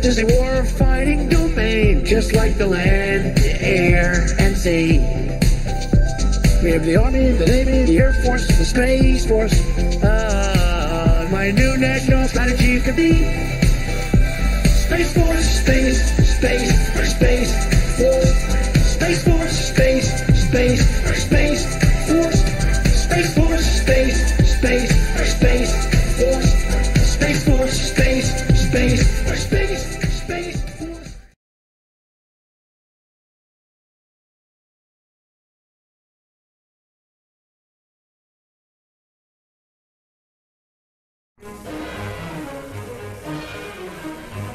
is a war-fighting domain, just like the land, the air, and sea. We have the Army, the Navy, the Air Force, the Space Force. My new national strategy could be Space Force, space, space, or Space Force. Space Force, space, space, or Space Force. Space Force, space, space, or Space Force. Space Force, space, space, or Space Force.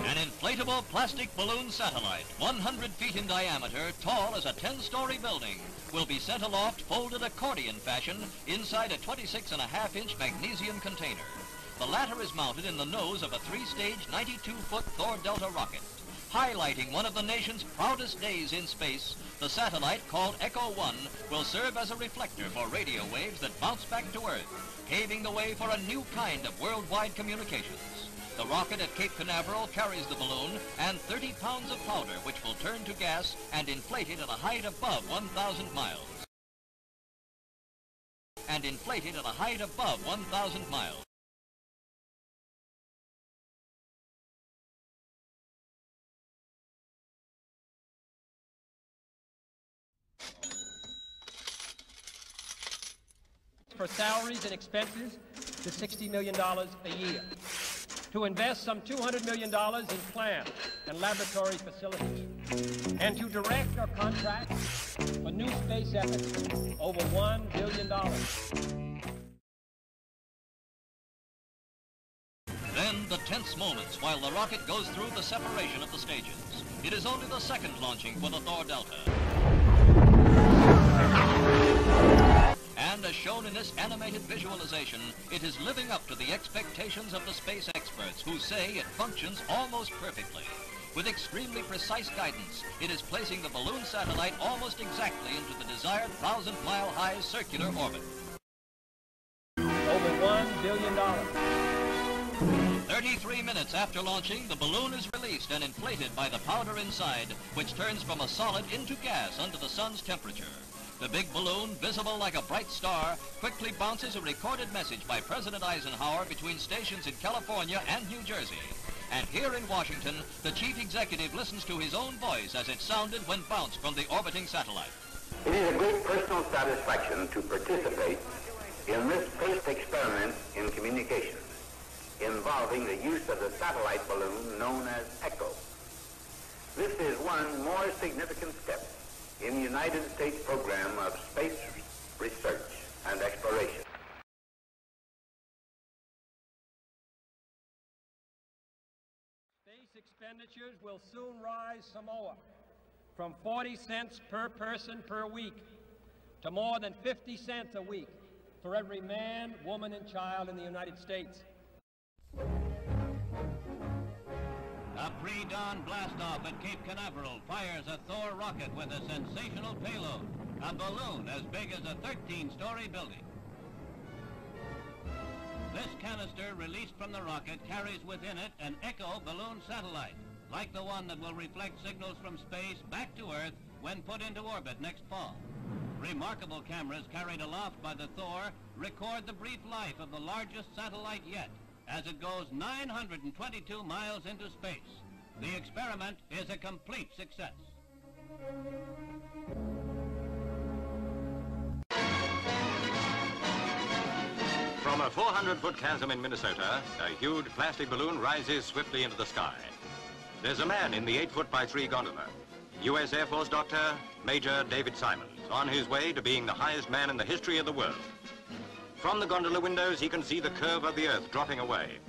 An inflatable plastic balloon satellite, 100 feet in diameter, tall as a 10-story building, will be sent aloft folded accordion fashion inside a 26.5-inch magnesium container. The latter is mounted in the nose of a 3-stage 92-foot Thor Delta rocket. Highlighting one of the nation's proudest days in space, the satellite, called Echo 1, will serve as a reflector for radio waves that bounce back to Earth, paving the way for a new kind of worldwide communications. The rocket at Cape Canaveral carries the balloon and 30 pounds of powder, which will turn to gas and inflate it at a height above 1,000 miles. And inflate it at a height above 1,000 miles. For salaries and expenses to $60 million a year. To invest some $200 million in plant and laboratory facilities. And to direct or contract for new space efforts over $1 billion. Then the tense moments while the rocket goes through the separation of the stages. It is only the second launching for the Thor Delta. And as shown in this animated visualization, it is living up to the expectations of the space experts who say it functions almost perfectly. With extremely precise guidance, it is placing the balloon satellite almost exactly into the desired 1,000-mile-high circular orbit. Over $1 billion. 33 minutes after launching, the balloon is released and inflated by the powder inside, which turns from a solid into gas under the sun's temperature. The big balloon, visible like a bright star, quickly bounces a recorded message by President Eisenhower between stations in California and New Jersey. And here in Washington, the chief executive listens to his own voice as it sounded when bounced from the orbiting satellite. It is a great personal satisfaction to participate in this first experiment in communications involving the use of the satellite balloon known as Echo. This is one more significant step in the United States program of space research and exploration. Space expenditures will soon rise some more, from 40 cents per person per week to more than 50 cents a week for every man, woman, and child in the United States. A pre-dawn blastoff at Cape Canaveral fires a Thor rocket with a sensational payload, a balloon as big as a 13-story building. This canister released from the rocket carries within it an Echo balloon satellite, like the one that will reflect signals from space back to Earth when put into orbit next fall. Remarkable cameras carried aloft by the Thor record the brief life of the largest satellite yet, as it goes 922 miles into space. The experiment is a complete success. From a 400-foot chasm in Minnesota, a huge plastic balloon rises swiftly into the sky. There's a man in the 8-foot by 3 gondola, U.S. Air Force Doctor Major David Simons, on his way to being the highest man in the history of the world. From the gondola windows, he can see the curve of the Earth dropping away,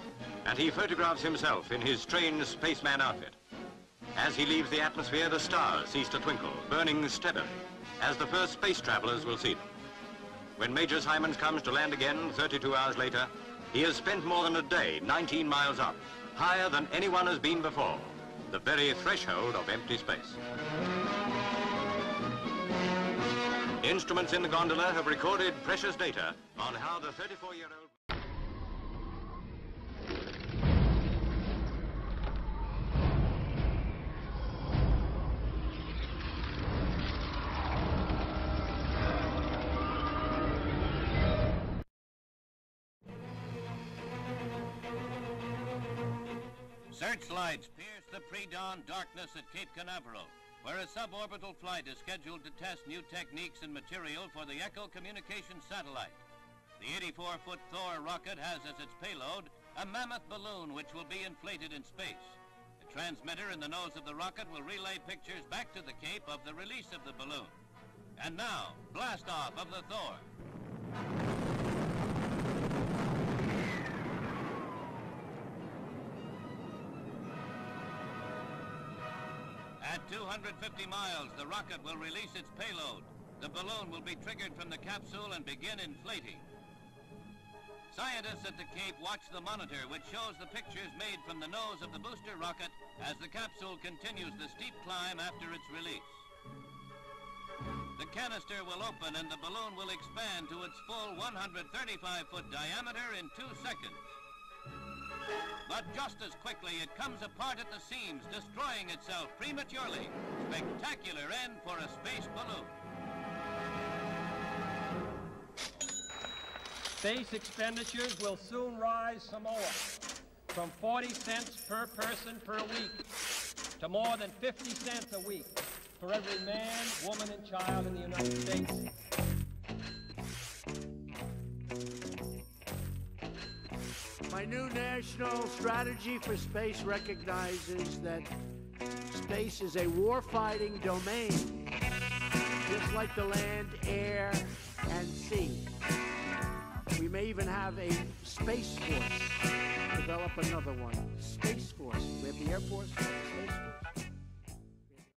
and he photographs himself in his strange spaceman outfit. As he leaves the atmosphere, the stars cease to twinkle, burning steadily, as the first space travelers will see them. When Major Simons comes to land again 32 hours later, he has spent more than a day 19 miles up, higher than anyone has been before, the very threshold of empty space. Instruments in the gondola have recorded precious data on how the 34-year-old... Searchlights pierce the pre-dawn darkness at Cape Canaveral, where a suborbital flight is scheduled to test new techniques and material for the Echo communication satellite. The 84-foot Thor rocket has as its payload a mammoth balloon which will be inflated in space. A transmitter in the nose of the rocket will relay pictures back to the Cape of the release of the balloon. And now, blast off of the Thor. At 250 miles, the rocket will release its payload. The balloon will be triggered from the capsule and begin inflating. Scientists at the Cape watch the monitor, which shows the pictures made from the nose of the booster rocket as the capsule continues the steep climb after its release. The canister will open and the balloon will expand to its full 135-foot diameter in 2 seconds. But just as quickly, it comes apart at the seams, destroying itself prematurely. Spectacular end for a space balloon. Space expenditures will soon rise some more, from 40 cents per person per week to more than 50 cents a week for every man, woman, and child in the United States. My new national strategy for space recognizes that space is a war-fighting domain, just like the land, air, and sea. We may even have a space force, develop another one. Space Force. We have the Air Force, Space Force.